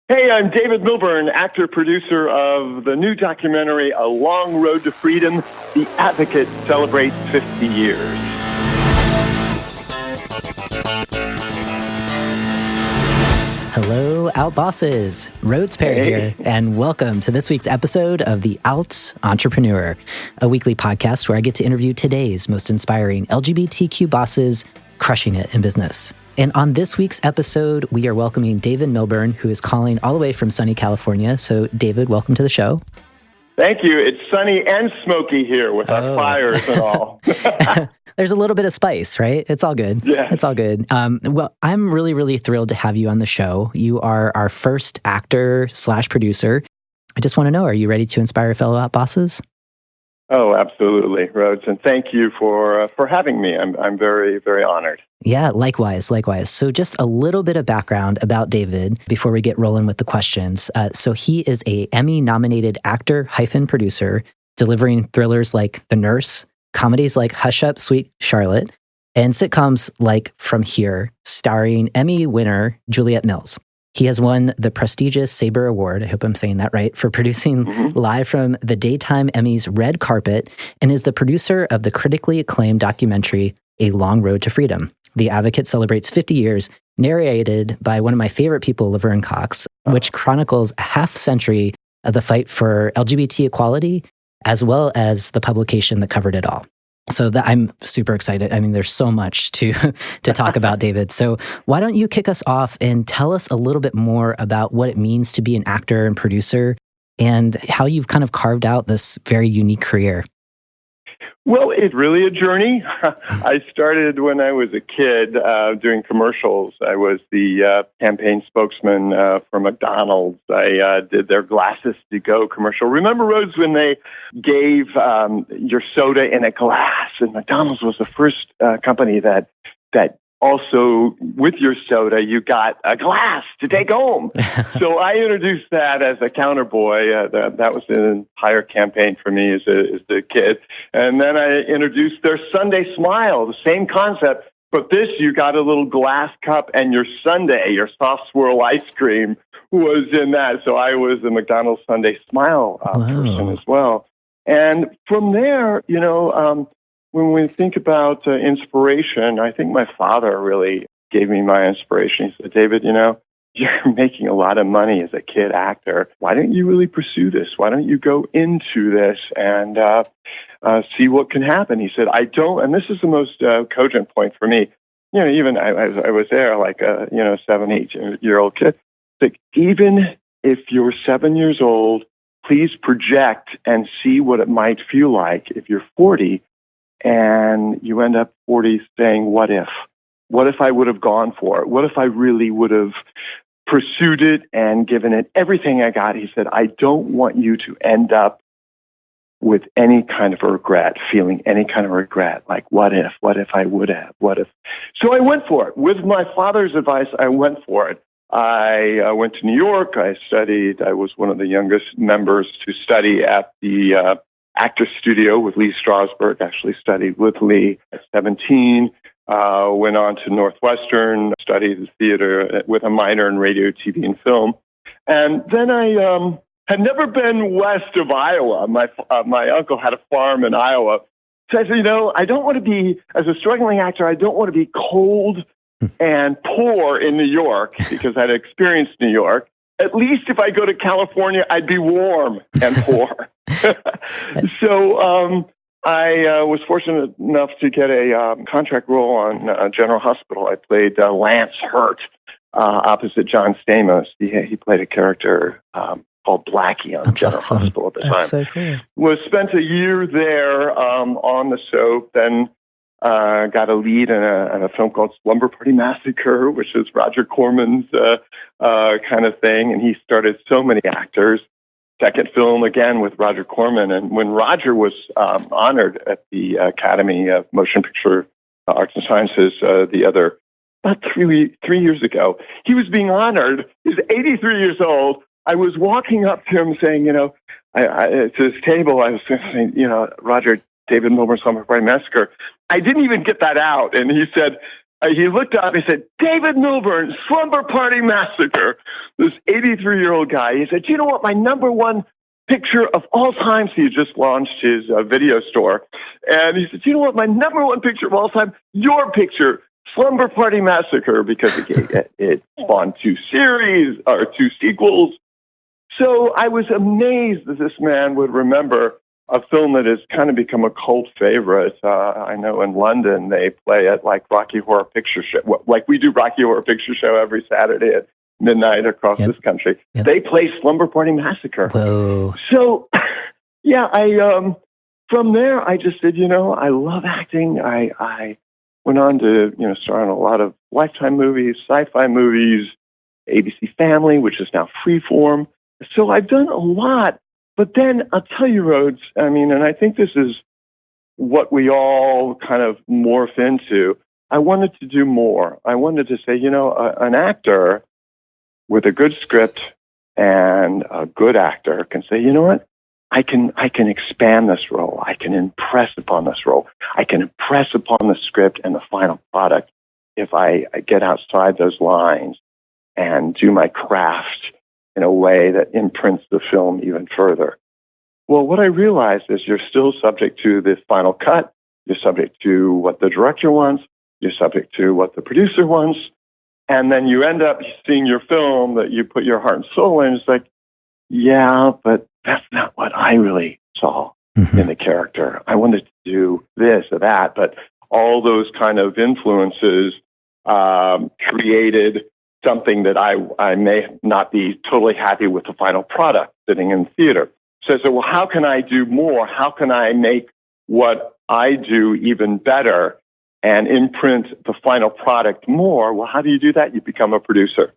Hey, I'm David Millbern, actor, producer of the new documentary, A Long Road to Freedom. The Advocate celebrates 50 years. Hello, Out Bosses. Rhodes Perry here, and welcome to this week's episode of The Out Entrepreneur, a weekly podcast where I get to interview today's most inspiring LGBTQ bosses crushing it in business. And on this week's episode, we are welcoming David Millbern, who is calling all the way from sunny California. So, David, welcome to the show. Thank you. It's sunny and smoky here with our fires and all. There's a little bit of spice, right? It's all good. Yeah. It's all good. Well, I'm really, really thrilled to have you on the show. You are our first actor/producer. I just want to know, are you ready to inspire fellow Out Bosses? Oh, absolutely, Rhodes. And thank you for having me. I'm very, very honored. Yeah, likewise. So just a little bit of background about David before we get rolling with the questions. So he is a Emmy-nominated actor-producer, delivering thrillers like The Nurse, comedies like Hush Up, Sweet Charlotte, and sitcoms like From Here, starring Emmy winner Juliet Mills. He has won the prestigious Sabre Award, I hope I'm saying that right, for producing live from the Daytime Emmys red carpet, and is the producer of the critically acclaimed documentary, A Long Road to Freedom. The Advocate celebrates 50 years, narrated by one of my favorite people, Laverne Cox, which chronicles a half-century of the fight for LGBT equality, as well as the publication that covered it all. So I'm super excited. I mean, there's so much to talk about, David. So why don't you kick us off and tell us a little bit more about what it means to be an actor and producer and how you've kind of carved out this very unique career? Well, it's really a journey. I started when I was a kid doing commercials. I was the campaign spokesman for McDonald's. I did their Glasses to Go commercial. Remember, Rhodes, when they gave your soda in a glass? And McDonald's was the first company that also, with your soda, you got a glass to take home. So I introduced that as a counterboy. That was an entire campaign for me as a kid. And then I introduced their Sunday Smile, the same concept. But this, you got a little glass cup, and your sundae, your soft swirl ice cream, was in that. So I was the McDonald's Sunday Smile person as well. And from there, when we think about inspiration, I think my father really gave me my inspiration. He said, David, you're making a lot of money as a kid actor. Why don't you really pursue this? Why don't you go into this and see what can happen? He said, I don't, and this is the most cogent point for me. Even I was there like a 7, 8-year-old kid. Like, even if you're 7 years old, please project and see what it might feel like if you're 40. And you end up 40 saying, what if? What if I would have gone for it? What if I really would have pursued it and given it everything I got? He said, I don't want you to end up with any kind of regret, feeling any kind of regret, like what if I would have, what if? So I went for it. With my father's advice, I went for it. I went to New York. I was one of the youngest members to study at the Actor Studio with Lee Strasberg. Actually studied with Lee at 17. Went on to Northwestern, studied theater with a minor in radio, TV, and film. And then I had never been west of Iowa. My uncle had a farm in Iowa. So I said, I don't want to be, as a struggling actor, I don't want to be cold and poor in New York because I'd experienced New York. At least if I go to California, I'd be warm and poor. So I was fortunate enough to get a contract role on General Hospital. I played Lance Hurt opposite John Stamos. He played a character called Blackie on General Hospital at the time. That's so cool. Spent a year there on the soap, then got a lead in a film called Slumber Party Massacre, which is Roger Corman's kind of thing, and he started so many actors. Second film, again, with Roger Corman. And when Roger was honored at the Academy of Motion Picture Arts and Sciences about 3 years ago, he was being honored. He's 83 years old. I was walking up to him saying, to his table, I was saying, Roger, David Millburn's Slumber Party Massacre. I didn't even get that out. And he said, he looked up and he said, David Millbern, Slumber Party Massacre. This 83-year-old guy. He said, you know what? My number one picture of all time. So he just launched his video store. And he said, you know what? My number one picture of all time, your picture, Slumber Party Massacre, because it spawned two sequels. So I was amazed that this man would remember a film that has kind of become a cult favorite. I know in London they play it like Rocky Horror Picture Show, like we do Rocky Horror Picture Show every Saturday at midnight across this country. Yep. They play Slumber Party Massacre. Whoa. So, yeah, I from there I just said, I love acting. I went on to star in a lot of Lifetime movies, sci-fi movies, ABC Family, which is now Freeform. So I've done a lot. But then I'll tell you, Rhodes, and I think this is what we all kind of morph into. I wanted to do more. I wanted to say, an actor with a good script and a good actor can say, you know what? I can expand this role. I can impress upon this role. I can impress upon the script and the final product if I get outside those lines and do my craft in a way that imprints the film even further. Well, what I realized is you're still subject to the final cut. You're subject to what the director wants. You're subject to what the producer wants. And then you end up seeing your film that you put your heart and soul in. It's like, yeah, but that's not what I really saw in the character. I wanted to do this or that, but all those kind of influences created something that I may not be totally happy with the final product sitting in the theater. So I said, well, how can I do more? How can I make what I do even better and imprint the final product more? Well, how do you do that? You become a producer.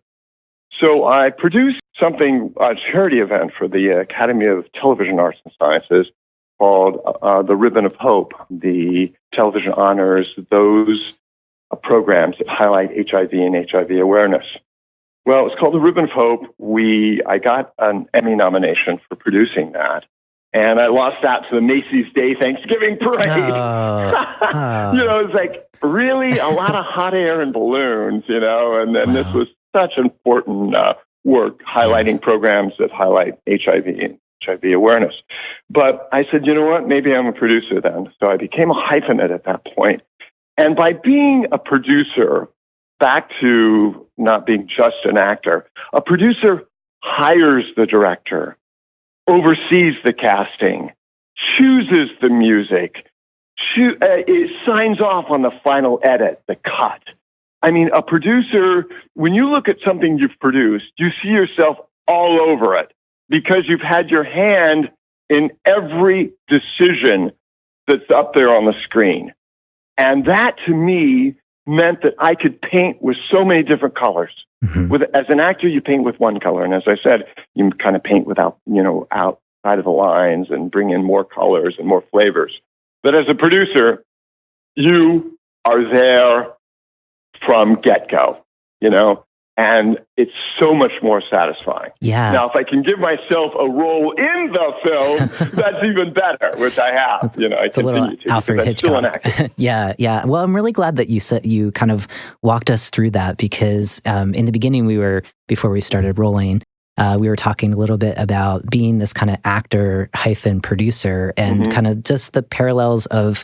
So I produced a charity event for the Academy of Television Arts and Sciences called the Ribbon of Hope. The television honors those programs that highlight HIV and HIV awareness. Well, it's called the Ribbon of Hope. I got an Emmy nomination for producing that, and I lost that to the Macy's Day Thanksgiving Parade. It's like really a lot of hot air and balloons, and then this was such important work highlighting programs that highlight HIV and HIV awareness. But I said, you know what? Maybe I'm a producer then. So I became a hyphenate at that point. And by being a producer, back to not being just an actor, a producer hires the director, oversees the casting, chooses the music, signs off on the final edit, the cut. A producer, when you look at something you've produced, you see yourself all over it because you've had your hand in every decision that's up there on the screen. And that, to me, meant that I could paint with so many different colors. As an actor, you paint with one color. And as I said, you kind of paint without, outside of the lines and bring in more colors and more flavors. But as a producer, you are there from get-go, and it's so much more satisfying. Yeah. Now, if I can give myself a role in the film, that's even better, which I have. It's a little Alfred Hitchcock. Yeah. Well, I'm really glad that you kind of walked us through that because in the beginning, before we started rolling, we were talking a little bit about being this kind of actor hyphen producer and kind of just the parallels of,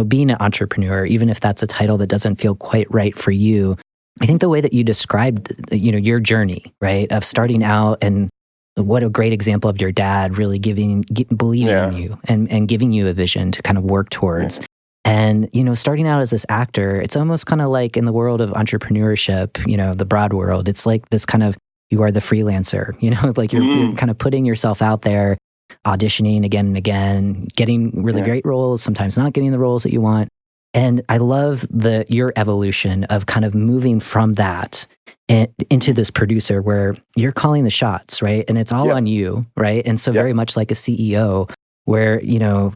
being an entrepreneur, even if that's a title that doesn't feel quite right for you. I think the way that you described, your journey, right, of starting out, and what a great example of your dad really believing in you and giving you a vision to kind of work towards. And, starting out as this actor, it's almost kind of like in the world of entrepreneurship, the broad world, it's like this kind of, you are the freelancer, like you're kind of putting yourself out there, auditioning again and again, getting really great roles, sometimes not getting the roles that you want. And I love your evolution of kind of moving from that into this producer where you're calling the shots, right? And it's all on you, right? And so very much like a CEO where,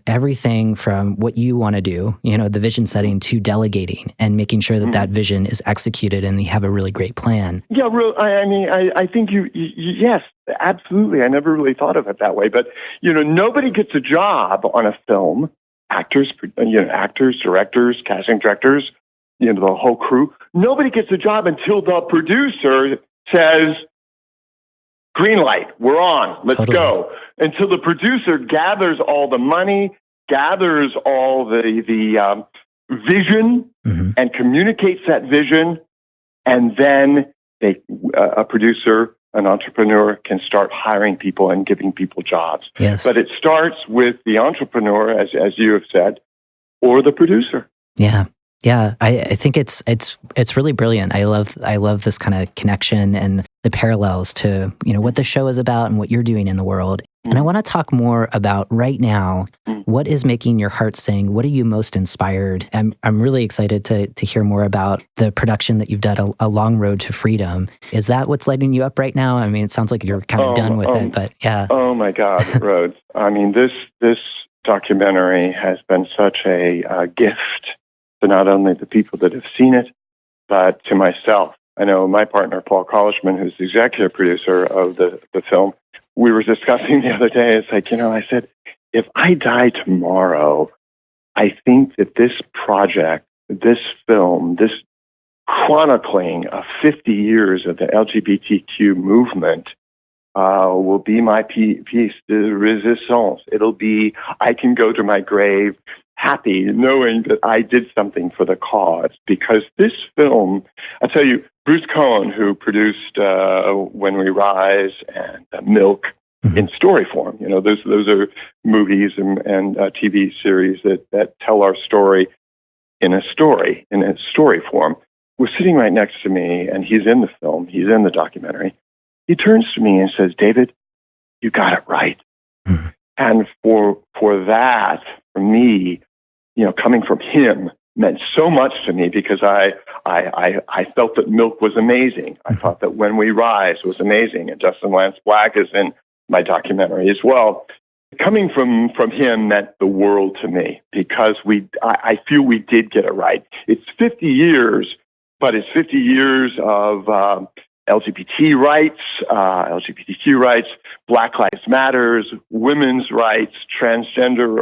everything from what you want to do, the vision setting to delegating and making sure that that vision is executed and you have a really great plan. Yeah, I think yes, absolutely. I never really thought of it that way. But, nobody gets a job on a film. Actors, directors, casting directors, the whole crew. Nobody gets a job until the producer says, green light, we're on, let's go. Until the producer gathers all the money, gathers all the vision, and communicates that vision, and then a producer, an entrepreneur, can start hiring people and giving people jobs. Yes. But it starts with the entrepreneur, as you have said, or the producer. Yeah. Yeah, I think it's really brilliant. I love this kind of connection and the parallels to what the show is about and what you're doing in the world. And I want to talk more about right now. What is making your heart sing? What are you most inspired? I'm really excited to hear more about the production that you've done, A Long Road to Freedom. Is that what's lighting you up right now? I mean, it sounds like you're kind of done with it, but yeah. Oh my God, Rhodes! I mean, this documentary has been such a gift to not only the people that have seen it, but to myself. I know my partner, Paul Collishman, who's the executive producer of the film, we were discussing the other day, it's like, I said, if I die tomorrow, I think that this project, this film, this chronicling of 50 years of the LGBTQ movement will be my piece de resistance. It'll be, I can go to my grave happy knowing that I did something for the cause. Because this film, I'll tell you, Bruce Cohen, who produced When We Rise and Milk in story form, those are movies and TV series that tell our story in a story form, was sitting right next to me, and he's in the film, he's in the documentary. He turns to me and says, "David, you got it right." And for that, for me, coming from him meant so much to me, because I felt that Milk was amazing. I thought that When We Rise was amazing, and Justin Lance Black is in my documentary as well. Coming from him meant the world to me, because I feel we did get it right. It's 50 years, but it's 50 years of LGBTQ rights, Black Lives Matters, women's rights, transgender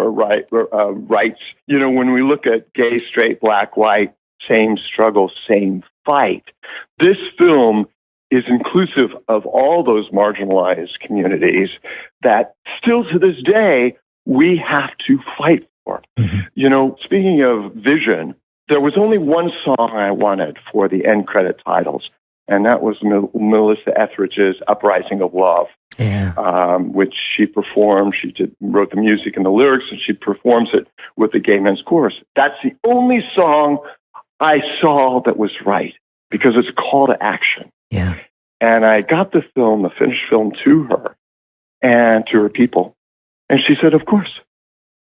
rights. When we look at gay, straight, black, white, same struggle, same fight, this film is inclusive of all those marginalized communities that still to this day we have to fight for. Speaking of vision, there was only one song I wanted for the end credit titles, and that was Melissa Etheridge's Uprising of Love, which she performed. She wrote the music and the lyrics, and she performs it with the gay men's chorus. That's the only song I saw that was right, because it's a call to action. Yeah. And I got the finished film to her and to her people. And she said, of course,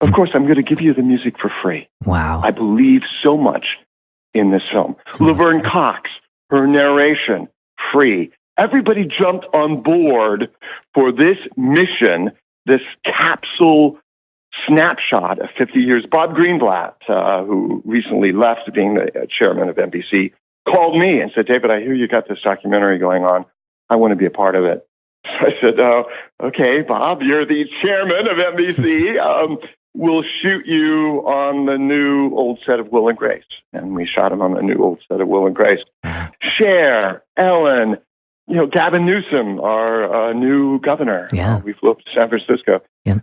I'm going to give you the music for free. Wow. I believe so much in this film. Laverne Cox, her narration, free. Everybody jumped on board for this mission, this capsule snapshot of 50 years. Bob Greenblatt, who recently left being the chairman of NBC, called me and said, "David, I hear you got this documentary going on. I want to be a part of it." So I said, "Oh, okay, Bob, you're the chairman of NBC. We'll shoot you on the new old set of Will and Grace." And we shot him on the new old set of Will and Grace. Cher, Ellen, Gavin Newsom, our new governor. Yeah. We flew up to San Francisco. Yeah.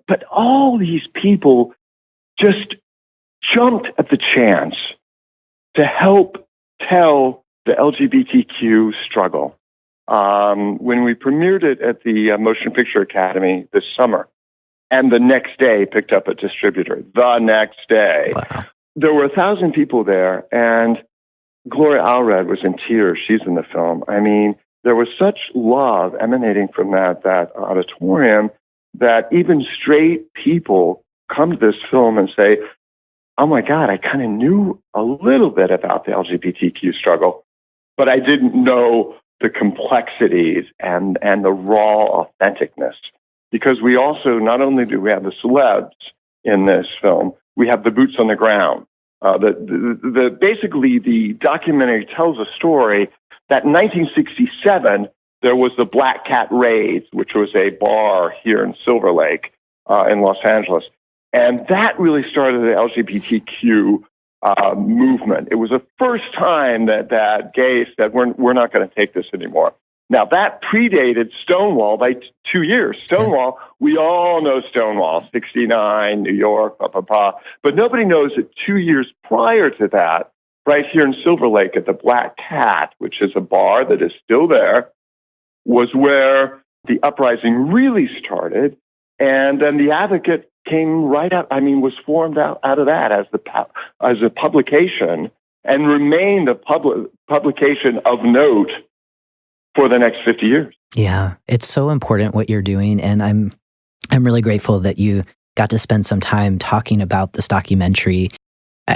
But all these people just jumped at the chance to help tell the LGBTQ struggle. When we premiered it at the Motion Picture Academy this summer, and the next day picked up a distributor, the next day, Wow. There were 1,000 people there, and Gloria Allred was in tears. She's in the film. I mean, there was such love emanating from that auditorium that even straight people come to this film and say, "Oh my God, I kind of knew a little bit about the LGBTQ struggle, but I didn't know the complexities and the raw authenticness." Because we also, not only do we have the celebs in this film, we have the boots on the ground. Basically, the documentary tells a story that in 1967, there was the Black Cat Raids, which was a bar here in Silver Lake in Los Angeles. And that really started the LGBTQ movement. It was the first time that gays said, we're not going to take this anymore. Now, that predated Stonewall by 2 years. Stonewall, we all know Stonewall, 69, New York, blah, blah, blah. But nobody knows that 2 years prior to that, right here in Silver Lake at the Black Cat, which is a bar that is still there, was where the uprising really started. And then the Advocate came right out, was formed out of that as a publication and remained a publication of note for the next 50 years. Yeah, it's so important what you're doing, and I'm really grateful that you got to spend some time talking about this documentary.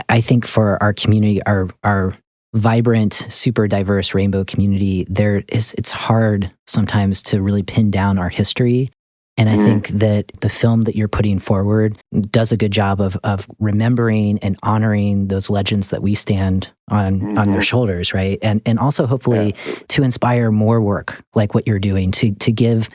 I think for our community, our vibrant, super diverse rainbow community, it's hard sometimes to really pin down our history. And I think that the film that you're putting forward does a good job of remembering and honoring those legends that we stand on their shoulders, right? And also hopefully to inspire more work like what you're doing, to give.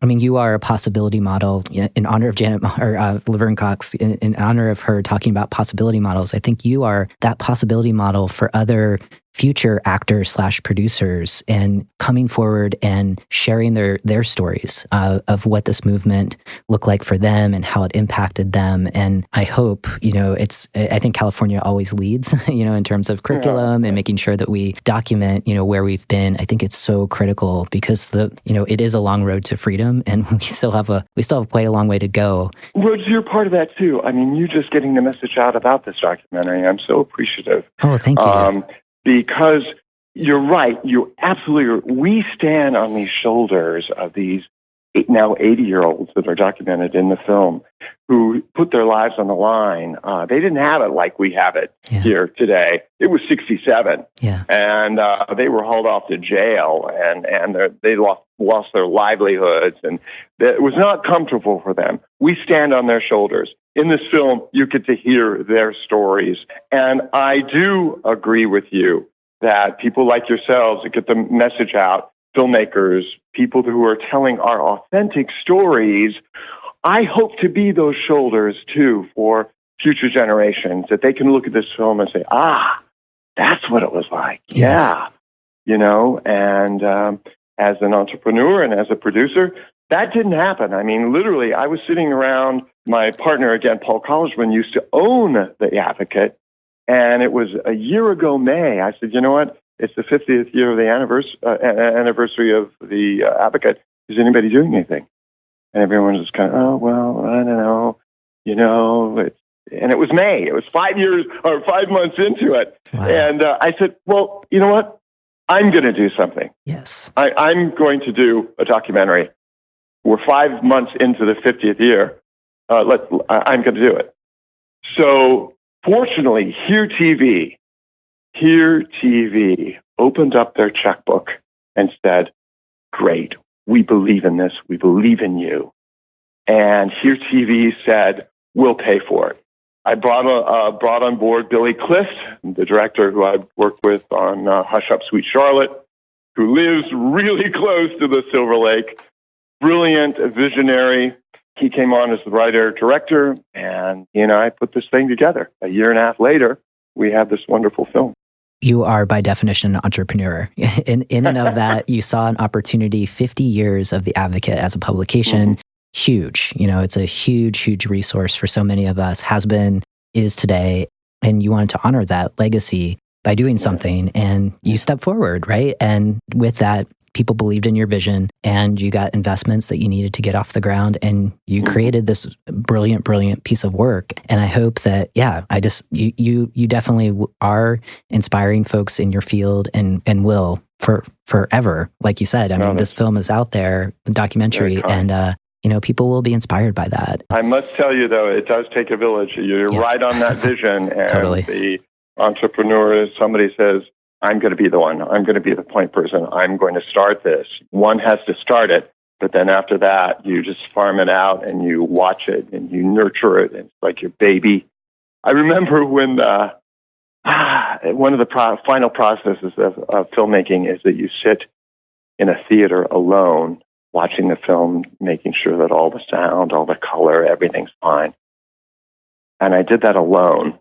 You are a possibility model in honor of Laverne Cox, in honor of her talking about possibility models. I think you are that possibility model for other future actors / producers, and coming forward and sharing their stories of what this movement looked like for them and how it impacted them. And I hope, I think California always leads, in terms of curriculum and making sure that we document, where we've been. I think it's so critical because it is a long road to freedom, and we still have quite a long way to go. Rhodes, you're part of that too. You just getting the message out about this documentary. I'm so appreciative. Oh, thank you. Because you're right. You're absolutely right. We stand on these shoulders of these now 80-year-olds that are documented in the film who put their lives on the line. They didn't have it like we have it here today. It was 67. Yeah. And they were hauled off to jail, and they lost their livelihoods, and it was not comfortable for them. We stand on their shoulders. In this film, you get to hear their stories. And I do agree with you that people like yourselves that get the message out, filmmakers, people who are telling our authentic stories, I hope to be those shoulders too for future generations, that they can look at this film and say, that's what it was like. Yes. Yeah. And as an entrepreneur and as a producer, that didn't happen. Literally, I was sitting around, my partner, again, Paul Colligeman, used to own The Advocate, and it was a year ago, May. I said, you know what? It's the 50th year of the anniversary of The Advocate. Is anybody doing anything? And everyone was kind of, oh, well, I don't know. And it was May. It was 5 months into it. Wow. And I said, well, you know what? I'm going to do something. Yes. I'm going to do a documentary. We're 5 months into the 50th year. I'm going to do it. So fortunately, Here TV opened up their checkbook and said, great, we believe in this. We believe in you. And Here TV said, we'll pay for it. I brought on board Billy Clift, the director who I've worked with on Hush Up, Sweet Charlotte, who lives really close to the Silver Lake. Brilliant, visionary. He came on as the writer-director, and he and I put this thing together. A year and a half later, we have this wonderful film. You are, by definition, an entrepreneur. In and of that, you saw an opportunity, 50 years of The Advocate as a publication. Huge. It's a huge, huge resource for so many of us, has been, is today. And you wanted to honor that legacy by doing something, and you stepped forward, right? And with that, people believed in your vision, and you got investments that you needed to get off the ground, and you created this brilliant, brilliant piece of work. And I hope that, you definitely are inspiring folks in your field and will for forever. Like you said, this film is out there, the documentary, and people will be inspired by that. I must tell you, though, it does take a village. You're right on that vision. And Totally. The entrepreneur, somebody says, I'm going to be the one. I'm going to be the point person. I'm going to start this. One has to start it, but then after that, you just farm it out and you watch it and you nurture it. And it's like your baby. I remember when one of the final processes of filmmaking is that you sit in a theater alone, watching the film, making sure that all the sound, all the color, everything's fine. And I did that alone.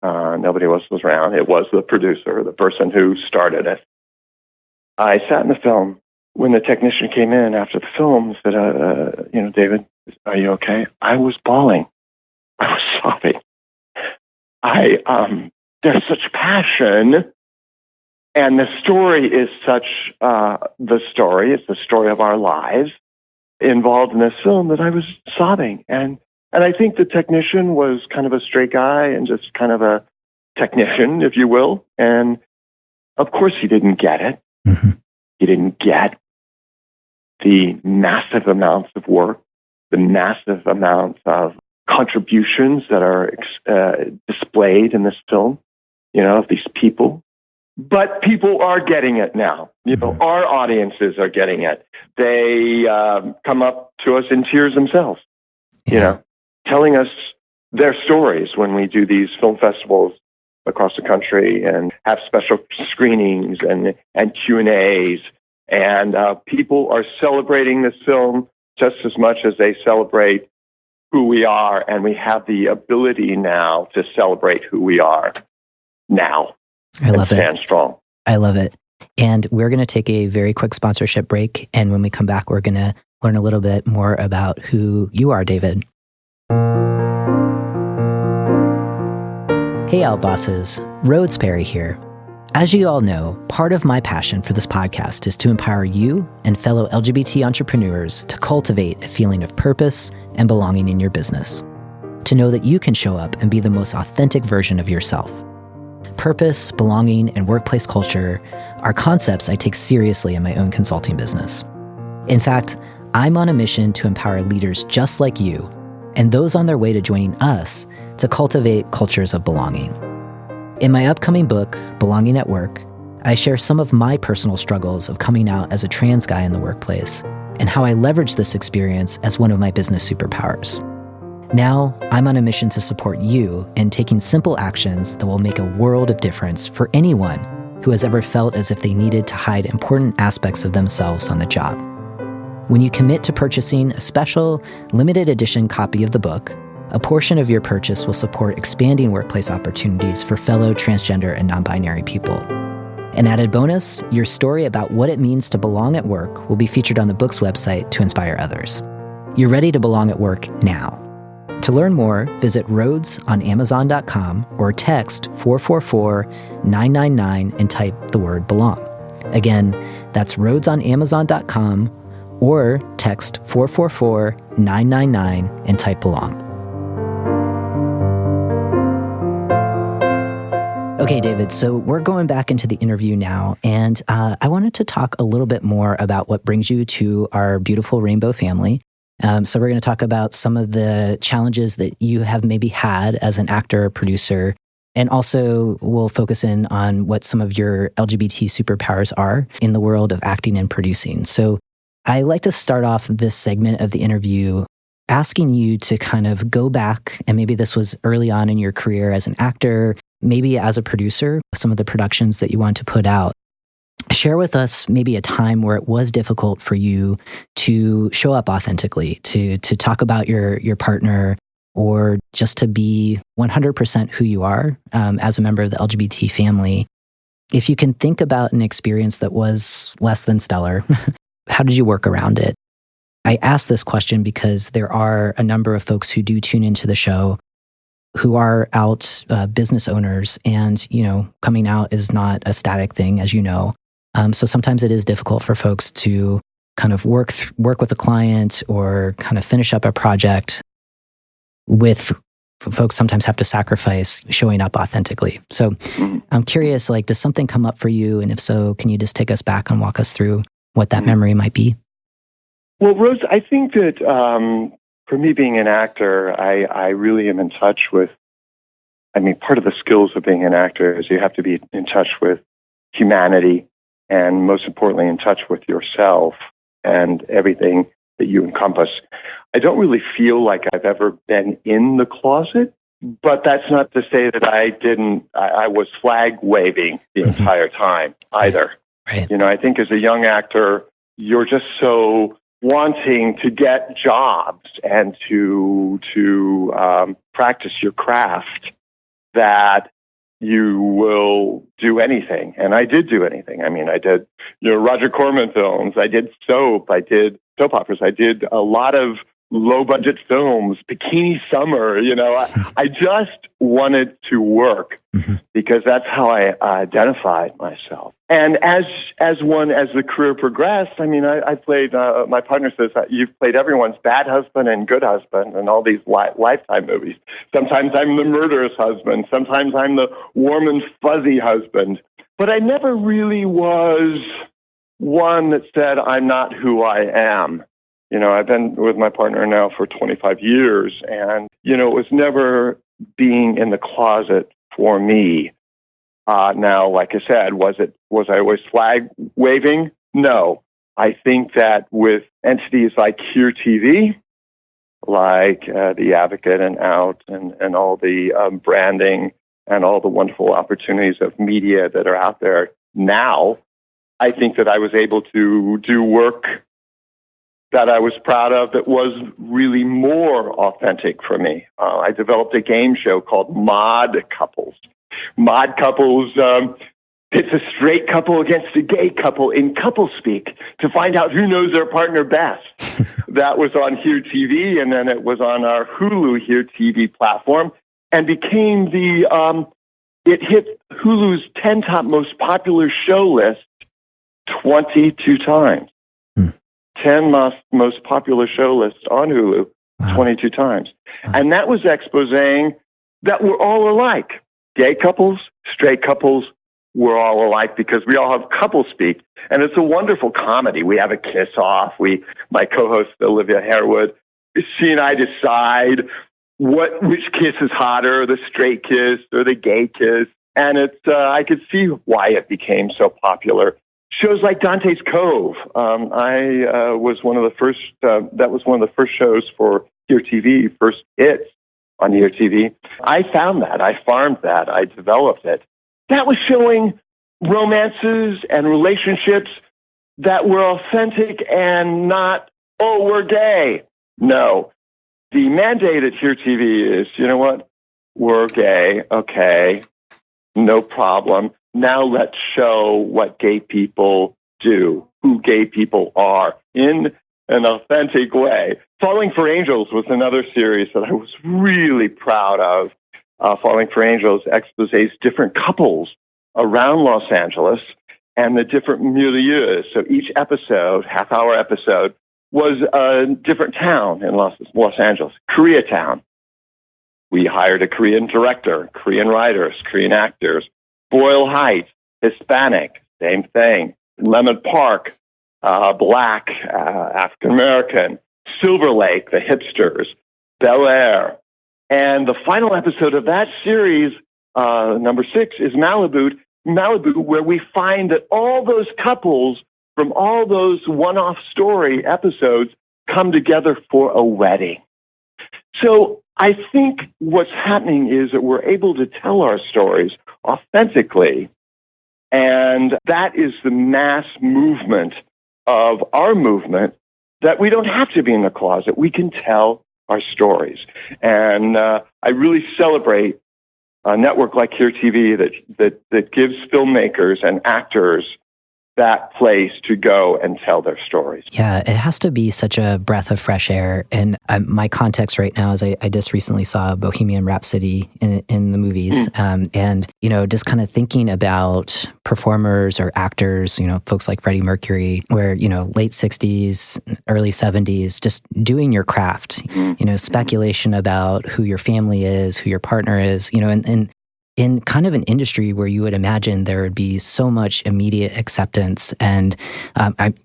Nobody else was around. It was the producer, the person who started it. I sat in the film. When the technician came in after the film, said, David, are you okay? I was bawling. I was sobbing. There's such passion, and the story is such the story. It's the story of our lives involved in this film that I was sobbing. And I think the technician was kind of a straight guy and just kind of a technician, if you will. And of course, he didn't get it. Mm-hmm. He didn't get the massive amounts of work, the massive amounts of contributions that are displayed in this film, of these people. But people are getting it now. Our audiences are getting it. They come up to us in tears themselves, telling us their stories when we do these film festivals across the country and have special screenings and Q&As. And people are celebrating this film just as much as they celebrate who we are. And we have the ability now to celebrate who we are now. I love it. Stand strong. I love it. And we're going to take a very quick sponsorship break. And when we come back, we're going to learn a little bit more about who you are, David. Hey, Outbosses. Rhodes Perry here. As you all know, part of my passion for this podcast is to empower you and fellow LGBT entrepreneurs to cultivate a feeling of purpose and belonging in your business. To know that you can show up and be the most authentic version of yourself. Purpose, belonging, and workplace culture are concepts I take seriously in my own consulting business. In fact, I'm on a mission to empower leaders just like you and those on their way to joining us to cultivate cultures of belonging. In my upcoming book, Belonging at Work, I share some of my personal struggles of coming out as a trans guy in the workplace and how I leverage this experience as one of my business superpowers. Now, I'm on a mission to support you in taking simple actions that will make a world of difference for anyone who has ever felt as if they needed to hide important aspects of themselves on the job. When you commit to purchasing a special, limited edition copy of the book, a portion of your purchase will support expanding workplace opportunities for fellow transgender and non-binary people. An added bonus, your story about what it means to belong at work will be featured on the book's website to inspire others. You're ready to belong at work now. To learn more, visit Rhodes on Amazon.com or text 444-999 and type the word belong. Again, that's Rhodes on Amazon.com or text 444-999 and type belong. Okay, David, so we're going back into the interview now, and I wanted to talk a little bit more about what brings you to our beautiful rainbow family. So we're going to talk about some of the challenges that you have maybe had as an actor or producer, and also we'll focus in on what some of your LGBT superpowers are in the world of acting and producing. So I like to start off this segment of the interview asking you to kind of go back, and maybe this was early on in your career as an actor, maybe as a producer, some of the productions that you want to put out. Share with us maybe a time where it was difficult for you to show up authentically, to talk about your partner, or just to be 100% who you are as a member of the LGBT family. If you can think about an experience that was less than stellar, how did you work around it? I ask this question because there are a number of folks who do tune into the show who are out business owners, and, coming out is not a static thing, as you know. So sometimes it is difficult for folks to kind of work with a client or kind of finish up a project with folks sometimes have to sacrifice showing up authentically. So I'm curious, does something come up for you? And if so, can you just take us back and walk us through what that memory might be? Well, Rose, I think that for me being an actor, I really am in touch with, part of the skills of being an actor is you have to be in touch with humanity and most importantly, in touch with yourself and everything that you encompass. I don't really feel like I've ever been in the closet, but that's not to say that I was flag waving the entire time either. Right. I think as a young actor, you're just so wanting to get jobs and to practice your craft that you will do anything. And I did do anything. I mean, I did, Roger Corman films. I did soap. I did soap operas. I did a lot of low budget films, Bikini Summer. I just wanted to work because that's how I identified myself. And as the career progressed, I mean, I played, my partner says, you've played everyone's bad husband and good husband in all these Lifetime movies. Sometimes I'm the murderous husband. Sometimes I'm the warm and fuzzy husband. But I never really was one that said, I'm not who I am. I've been with my partner now for 25 years, and, it was never being in the closet for me. Now, like I said, was I always flag waving? No. I think that with entities like Here TV, like The Advocate and Out and all the branding and all the wonderful opportunities of media that are out there now, I think that I was able to do work that I was proud of that was really more authentic for me. I developed a game show called Mod Couples. Mod Couples pits a straight couple against a gay couple in couple speak to find out who knows their partner best. That was on Here TV, and then it was on our Hulu Here TV platform, and became it hit Hulu's 10 top most popular show list 22 times. 10 most popular show lists on Hulu 22 times. And that was exposing that we're all alike. Gay couples, straight couples, we're all alike because we all have couple speak. And it's a wonderful comedy. We have a kiss off. My co-host, Olivia Harewood, she and I decide which kiss is hotter, the straight kiss or the gay kiss. And I could see why it became so popular. Shows like Dante's Cove. I was one of the first. That was one of the first shows for Here TV, first hits on Here TV. I found that. I farmed that. I developed it. That was showing romances and relationships that were authentic and not, oh, we're gay. No. The mandate at Here TV is, you know what? We're gay. Okay. No problem. Now let's show what gay people do, who gay people are, in an authentic way. Falling for Angels was another series that I was really proud of. Falling for Angels exposes different couples around Los Angeles and the different milieux. So each episode, half-hour episode, was a different town in Los Angeles, Koreatown. We hired a Korean director, Korean writers, Korean actors. Boyle Heights, Hispanic, same thing. Lemon Park, Black, African American. Silver Lake, the hipsters. Bel Air. And the final episode of that series, number 6, is Malibu, where we find that all those couples from all those one-off story episodes come together for a wedding. So I think what's happening is that we're able to tell our stories authentically, and that is the mass movement of our movement, that we don't have to be in the closet. We can tell our stories. And I really celebrate a network like Here TV that gives filmmakers and actors that place to go and tell their stories. Yeah, it has to be such a breath of fresh air. And my context right now is I just recently saw Bohemian Rhapsody in the movies. And, just kind of thinking about performers or actors, folks like Freddie Mercury, where, late 60s, early 70s, just doing your craft, speculation about who your family is, who your partner is, and in kind of an industry where you would imagine there would be so much immediate acceptance. And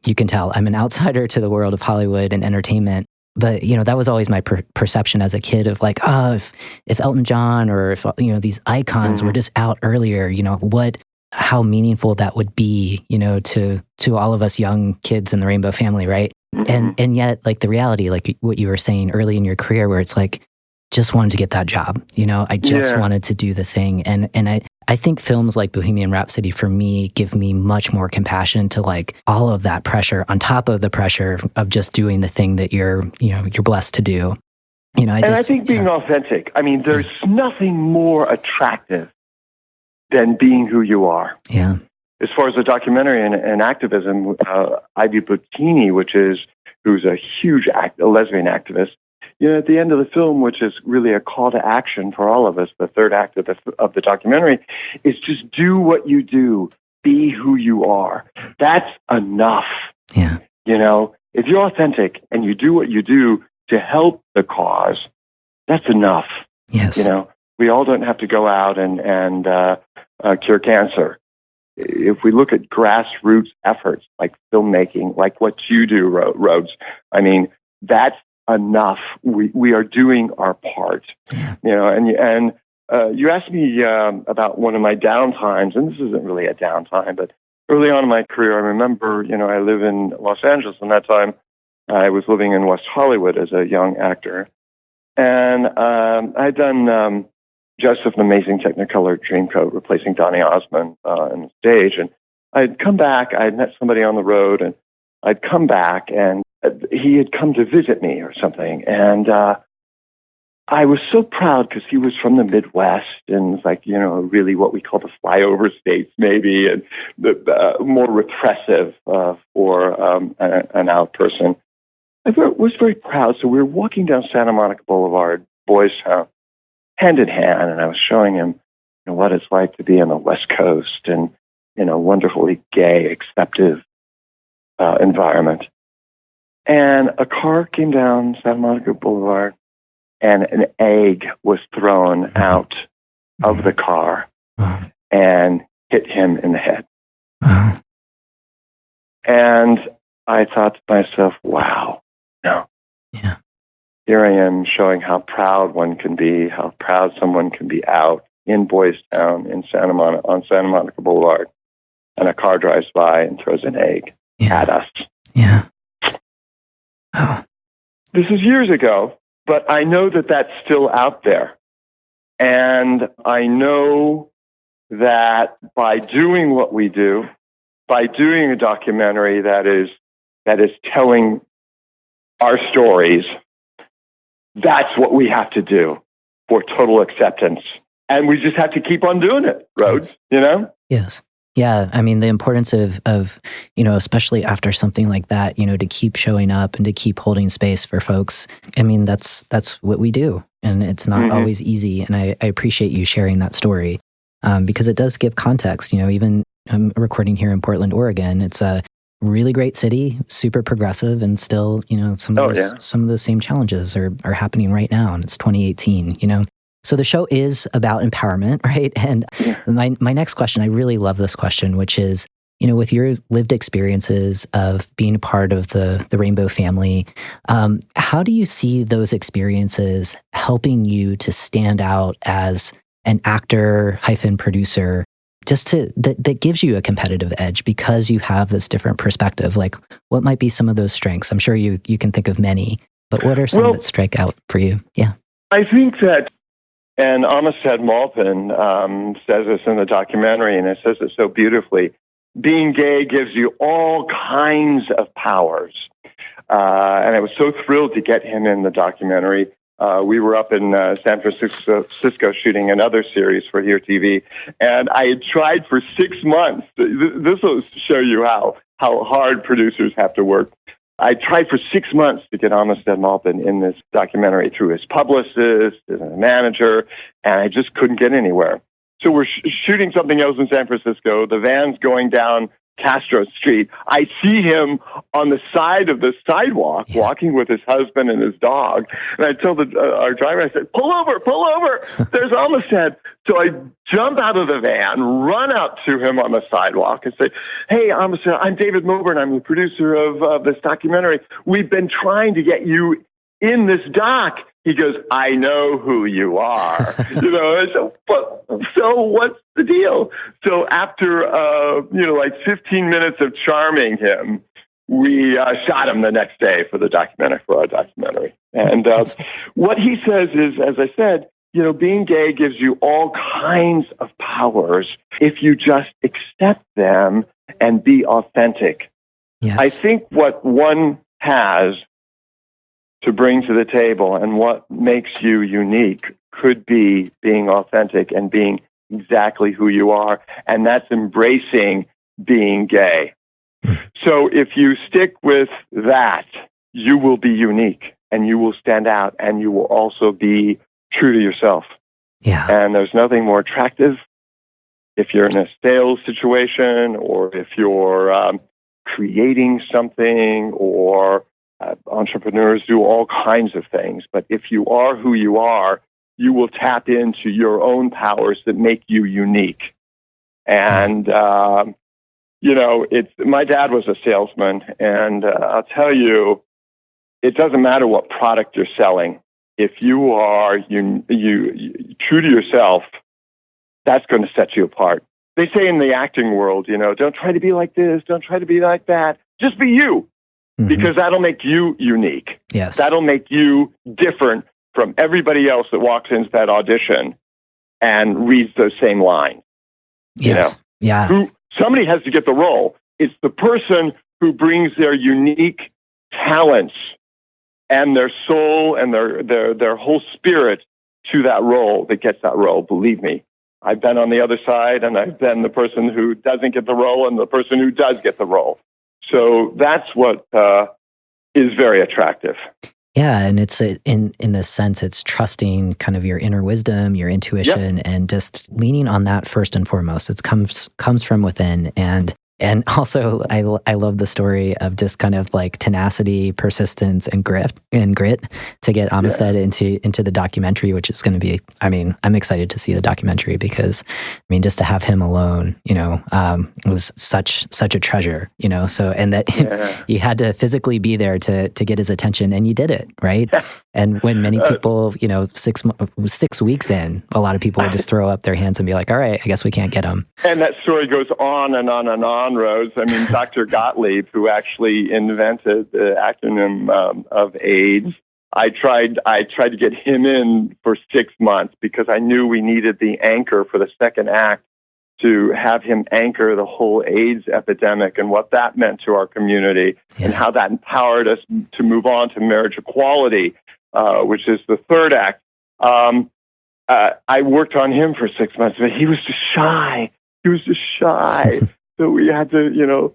you can tell I'm an outsider to the world of Hollywood and entertainment. But, that was always my perception as a kid of like, if Elton John or if, these icons were just out earlier, how meaningful that would be, to all of us young kids in the Rainbow family, right? And yet, like the reality, like what you were saying early in your career, where it's like, just wanted to get that job. I just wanted to do the thing. And I think films like Bohemian Rhapsody for me give me much more compassion to like all of that pressure on top of the pressure of just doing the thing that you're blessed to do. I think being authentic, I mean, there's nothing more attractive than being who you are. Yeah. As far as the documentary and activism, Ivy Buttini, who's a huge lesbian activist, at the end of the film, which is really a call to action for all of us, the third act of the documentary, is just do what you do, be who you are. That's enough. Yeah. If you're authentic and you do what you do to help the cause, that's enough. Yes. We all don't have to go out and cure cancer. If we look at grassroots efforts like filmmaking, like what you do, Rhodes, I mean, that's enough. We are doing our part. Yeah. And you asked me about one of my downtimes, and this isn't really a downtime, but early on in my career, I remember, I live in Los Angeles, and that time I was living in West Hollywood as a young actor. And I'd done Joseph and Amazing Technicolor Dreamcoat, replacing Donny Osmond on the stage. And I'd come back, I'd met somebody on the road, and I'd come back, and he had come to visit me or something. And I was so proud because he was from the Midwest, and it's like, really what we call the flyover states, maybe, and the more repressive for an out person. I was very proud. So we were walking down Santa Monica Boulevard, Boys Town, hand in hand, and I was showing him what it's like to be on the West Coast and wonderfully gay, acceptive environment. And a car came down Santa Monica Boulevard, and an egg was thrown out of the car and hit him in the head. And I thought to myself, wow, yeah. Here I am showing how proud one can be, how proud someone can be out in Boys Town on Santa Monica Boulevard, and a car drives by and throws an egg at us. Yeah. Oh. This is years ago, but I know that that's still out there. And I know that by doing what we do, by doing a documentary that is telling our stories, that's what we have to do for total acceptance. And we just have to keep on doing it, Rhodes, Yes. Yeah. I mean, the importance of, especially after something like that, to keep showing up and to keep holding space for folks. I mean, that's what we do. And it's not always easy. And I appreciate you sharing that story because it does give context. Even I'm recording here in Portland, Oregon. It's a really great city, super progressive, and still, some of those same challenges are happening right now. And it's 2018, So the show is about empowerment, right? And my next question, I really love this question, which is, with your lived experiences of being a part of the Rainbow family, how do you see those experiences helping you to stand out as an actor / producer, just that gives you a competitive edge because you have this different perspective? Like, what might be some of those strengths? I'm sure you can think of many, but what are some that strike out for you? Yeah. I think that, and Amistad Maupin says this in the documentary, and it says it so beautifully, being gay gives you all kinds of powers. And I was so thrilled to get him in the documentary. We were up in San Francisco shooting another series for Here TV, and I had tried for 6 months. This will show you how hard producers have to work. I tried for 6 months to get Amistad Maupin in this documentary through his publicist and a manager, and I just couldn't get anywhere. So we're shooting something else in San Francisco. The van's going down Castro Street. I see him on the side of the sidewalk walking with his husband and his dog. And I tell our driver, I said, pull over. There's Amistad. So I jump out of the van, run out to him on the sidewalk and say, hey, Amistad, I'm David Millbern. I'm the producer of this documentary. We've been trying to get you in this doc. He goes, I know who you are. So what's the deal? So after, 15 minutes of charming him, we shot him the next day for our documentary. And what he says is, as I said, being gay gives you all kinds of powers if you just accept them and be authentic. Yes. I think what one has to bring to the table and what makes you unique could be being authentic and being exactly who you are, and that's embracing being gay. So if you stick with that, you will be unique and you will stand out and you will also be true to yourself. Yeah. And there's nothing more attractive if you're in a sales situation or if you're creating something, or entrepreneurs do all kinds of things. But if you are who you are, you will tap into your own powers that make you unique. And, my dad was a salesman, and I'll tell you, it doesn't matter what product you're selling. If you are you true to yourself, that's going to set you apart. They say in the acting world, don't try to be like this, don't try to be like that. Just be you, because that'll make you unique. Yes. That'll make you different from everybody else that walks into that audition and reads those same lines. Yes. Yeah. Somebody has to get the role. It's the person who brings their unique talents and their soul and their whole spirit to that role that gets that role. Believe me, I've been on the other side, and I've been the person who doesn't get the role and the person who does get the role. So that's what is very attractive. Yeah, and it's in this sense, it's trusting kind of your inner wisdom, your intuition, and just leaning on that first and foremost. It comes from within, and also I love the story of just kind of like tenacity, persistence, and grit to get Amistad into the documentary, which is going to be. I mean, I'm excited to see the documentary because, just to have him alone, was such a treasure, So, and that you had to physically be there to get his attention, and you did it, right? And when many people, 6 weeks in, a lot of people would just throw up their hands and be like, "All right, I guess we can't get him." And that story goes on and on and on, Rose. Dr. Gottlieb, who actually invented the acronym of AIDS, I tried to get him in for 6 months because I knew we needed the anchor for the second act to have him anchor the whole AIDS epidemic and what that meant to our community and how that empowered us to move on to marriage equality, which is the third act. I worked on him for 6 months, but he was just shy. So we had to,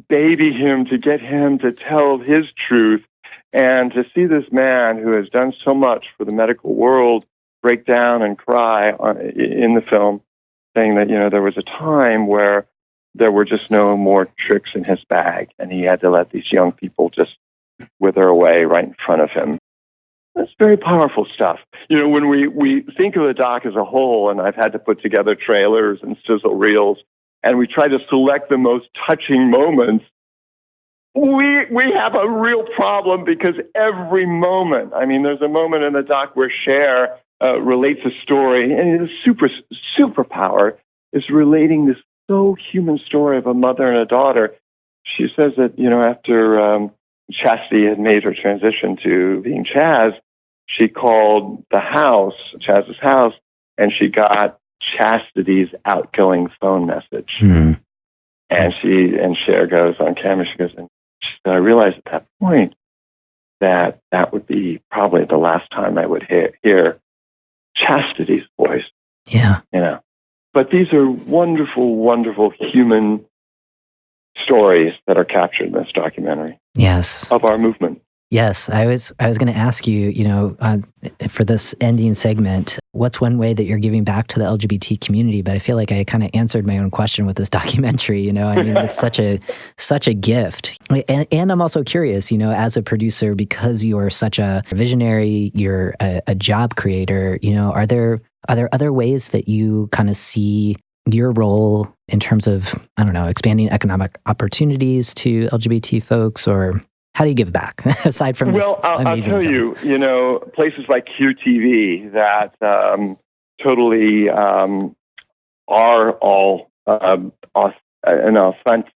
baby him to get him to tell his truth. And to see this man who has done so much for the medical world break down and cry in the film, saying that, there was a time where there were just no more tricks in his bag, and he had to let these young people just wither away right in front of him. That's very powerful stuff. When we think of the doc as a whole, and I've had to put together trailers and sizzle reels, and we try to select the most touching moments, we have a real problem because every moment, there's a moment in the doc where Cher relates a story, and his superpower is relating this so human story of a mother and a daughter. She says that, after Chastity had made her transition to being Chaz, she called the house, Chaz's house, and she got Chastity's outgoing phone message. Mm. And Cher goes on camera, she goes, and I realized at that point that would be probably the last time I would hear Chastity's voice. Yeah. But these are wonderful, wonderful human stories that are captured in this documentary. Yes. Of our movement. Yes, I was going to ask you, for this ending segment, what's one way that you're giving back to the LGBT community? But I feel like I kind of answered my own question with this documentary. It's such a gift. And I'm also curious, as a producer, because you're such a visionary, you're a job creator. Are there other ways that you kind of see your role in terms of, expanding economic opportunities to LGBT folks, or how do you give back aside from this amazing I'll tell film? you, places like QTV that totally are all an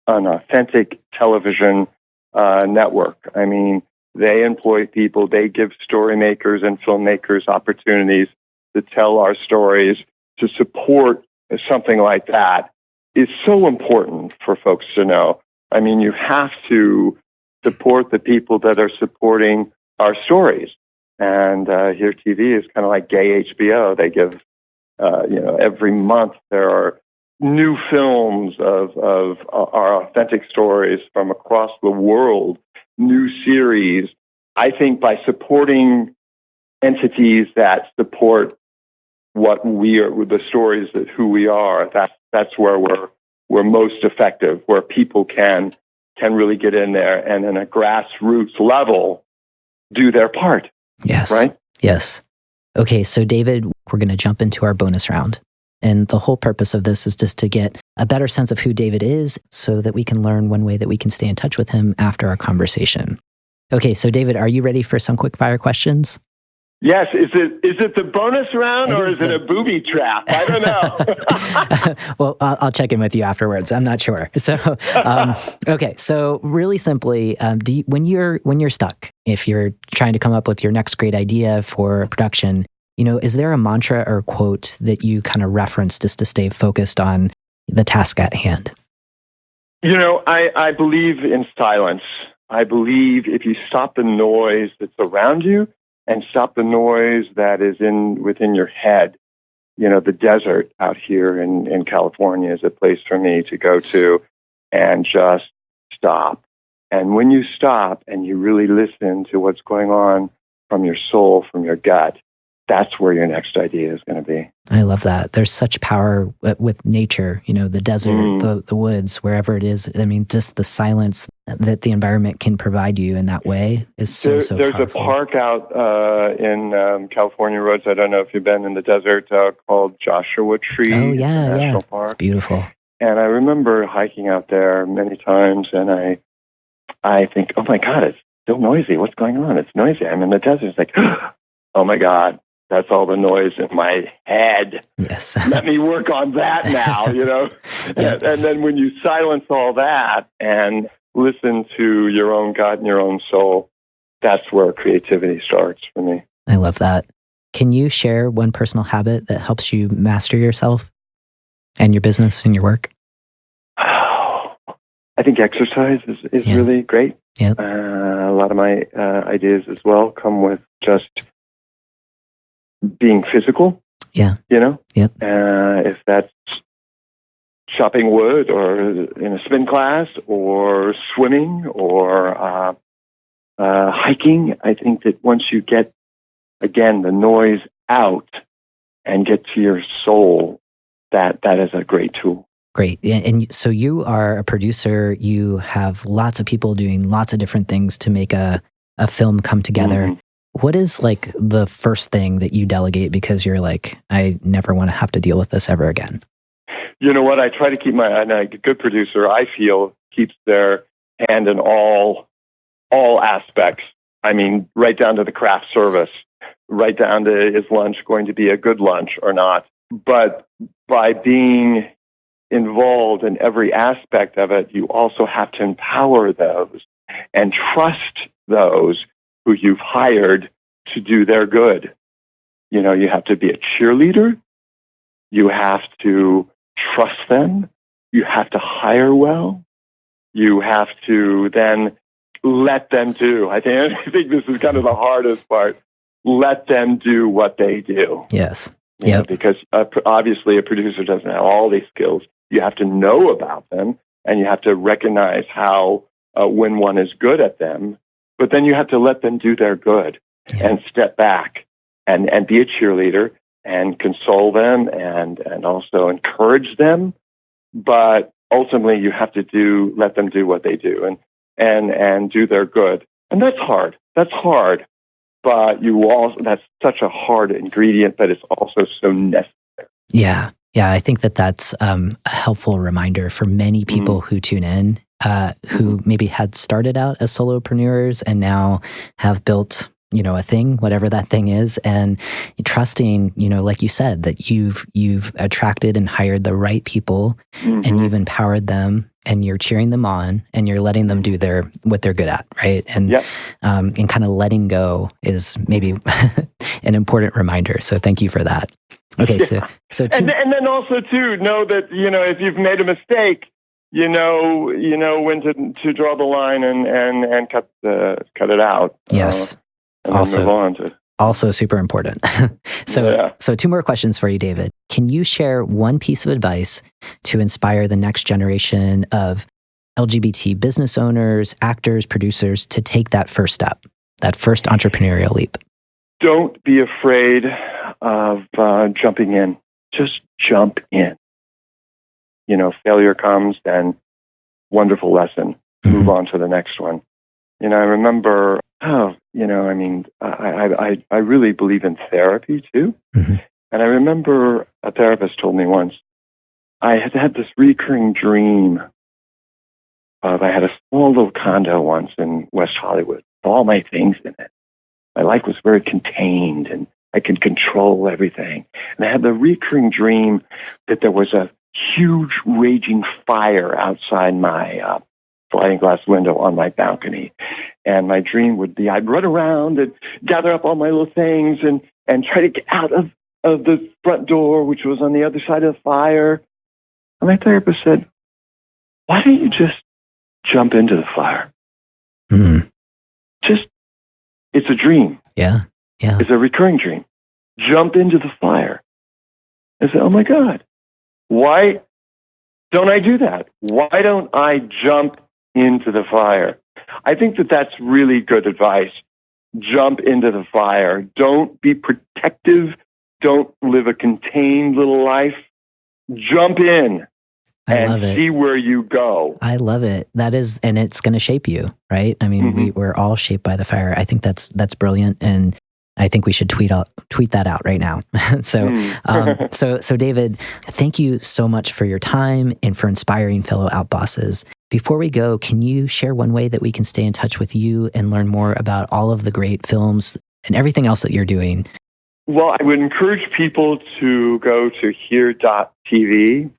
authentic television network. They employ people, they give story makers and filmmakers opportunities to tell our stories, to support something like that is so important for folks to know. You have to support the people that are supporting our stories. And Here TV is kind of like gay HBO. They give Every month there are new films of our authentic stories from across the world, new series. I think by supporting entities that support what we are, the stories that who we are, that's where we're most effective, where people can really get in there and in a grassroots level do their part. Yes. Right? Yes. Okay, so David, we're going to jump into our bonus round. And the whole purpose of this is just to get a better sense of who David is so that we can learn one way that we can stay in touch with him after our conversation. Okay, so David, are you ready for some quick fire questions? Yes. Is it the bonus round or is it a booby trap? I don't know. Well, I'll check in with you afterwards. I'm not sure. So, okay. So really simply, when you're stuck, if you're trying to come up with your next great idea for a production, is there a mantra or quote that you kind of reference just to stay focused on the task at hand? I believe in silence. I believe if you stop the noise that's around you and stop the noise that is within your head, the desert out here in California is a place for me to go to and just stop. And when you stop and you really listen to what's going on from your soul, from your gut, that's where your next idea is going to be. I love that. There's such power with nature, the desert, the woods, wherever it is. I mean, just the silence that the environment can provide you in that way is so powerful. There's a park out in California roads. I don't know if you've been in the desert called Joshua Tree National Park. It's beautiful. And I remember hiking out there many times, and I think, oh my God, it's so noisy. What's going on? It's noisy. I'm in the desert. It's like, oh my God. That's all the noise in my head. Yes. Let me work on that now, Yeah. And then when you silence all that and listen to your own gut and your own soul, that's where creativity starts for me. I love that. Can you share one personal habit that helps you master yourself and your business and your work? I think exercise is really great. Yeah. A lot of my ideas as well come with just being physical. Yeah. Yep. If that's chopping wood or in a spin class or swimming or hiking, I think that once you get, again, the noise out and get to your soul, that is a great tool. Great. And so you are a producer. You have lots of people doing lots of different things to make a film come together. Mm-hmm. What is like the first thing that you delegate because you're like, I never want to have to deal with this ever again? You know what? I try to keep a good producer, I feel, keeps their hand in all aspects. I mean, right down to the craft service, right down to is lunch going to be a good lunch or not. But by being involved in every aspect of it, you also have to empower those and trust those who you've hired to do their good. You have to be a cheerleader. You have to trust them. You have to hire well. You have to then let them do. I think this is kind of the hardest part. Let them do what they do. Yes. Because obviously a producer doesn't have all these skills. You have to know about them, and you have to recognize how when one is good at them. But then you have to let them do their good and step back and be a cheerleader and console them and also encourage them. But ultimately, you have to let them do what they do and do their good. And that's hard. That's hard. But that's such a hard ingredient, but it's also so necessary. Yeah. Yeah. I think that's a helpful reminder for many people who tune in. Who maybe had started out as solopreneurs and now have built, a thing, whatever that thing is, and trusting, like you said, that you've attracted and hired the right people, and you've empowered them, and you're cheering them on, and you're letting them do what they're good at, right? And and kind of letting go is maybe an important reminder. So thank you for that. Okay, so and then also too know that if you've made a mistake. You know when to draw the line and cut it out. Yes. And also, move on to Also super important. So two more questions for you, David. Can you share one piece of advice to inspire the next generation of LGBT business owners, actors, producers to take that first step, that first entrepreneurial leap? Don't be afraid of jumping in. Just jump in. Failure comes, then wonderful lesson. Move on to the next one. I remember, I really believe in therapy too. And I remember a therapist told me once, I had this recurring dream of, I had a small little condo once in West Hollywood, with all my things in it. My life was very contained and I could control everything. And I had the recurring dream that there was a huge raging fire outside my sliding glass window on my balcony. And my dream would be I'd run around and gather up all my little things and try to get out of the front door, which was on the other side of the fire. And my therapist said, why don't you just jump into the fire? It's a dream. Yeah. It's a recurring dream. Jump into the fire. I said, oh my God, why don't I do that? Why don't I jump into the fire? I think that that's really good advice. Jump into the fire. Don't be protective. Don't live a contained little life. Jump in and see where you go. I love it. That is, and it's going to shape you, right? I mean, we're all shaped by the fire. I think that's brilliant, and I think we should tweet that out right now. So David, thank you so much for your time and for inspiring fellow outbosses. Before we go, can you share one way that we can stay in touch with you and learn more about all of the great films and everything else that you're doing? Well, I would encourage people to go to here.tv,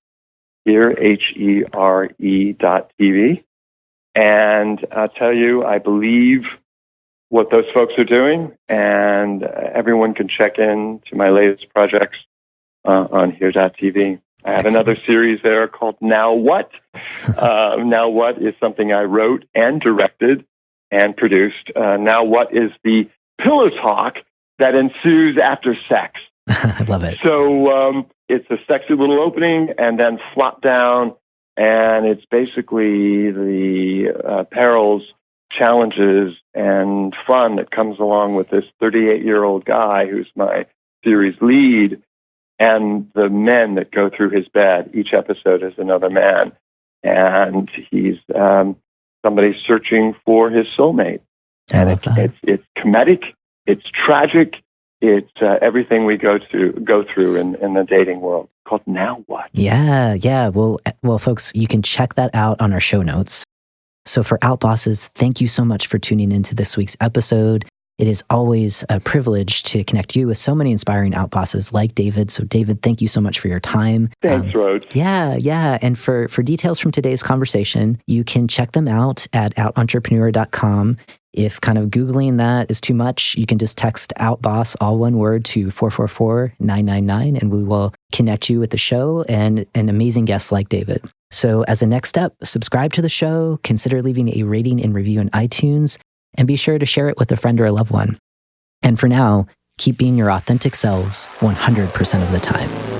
here.tv, and I'll tell you, I believe what those folks are doing, and everyone can check in to my latest projects on here.tv. I have another series there called Now What? Now What is something I wrote and directed and produced. Now What is the pillow talk that ensues after sex. I love it. So it's a sexy little opening and then flop down, and it's basically the perils, challenges, and fun that comes along with this 38-year-old guy who's my series lead, and the men that go through his bed. Each episode is another man, and he's somebody searching for his soulmate. And it's comedic, it's tragic, it's everything we go through in the dating world. It's called Now What? Yeah. Well, folks, you can check that out on our show notes. So for Outbosses, thank you so much for tuning into this week's episode. It is always a privilege to connect you with so many inspiring outbosses like David. So David, thank you so much for your time. Thanks, Rhodes. Yeah. And for details from today's conversation, you can check them out at outentrepreneur.com. If kind of Googling that is too much, you can just text Outboss, all one word, to 444-999, and we will connect you with the show and an amazing guest like David. So as a next step, subscribe to the show, consider leaving a rating and review on iTunes, and be sure to share it with a friend or a loved one. And for now, keep being your authentic selves 100% of the time.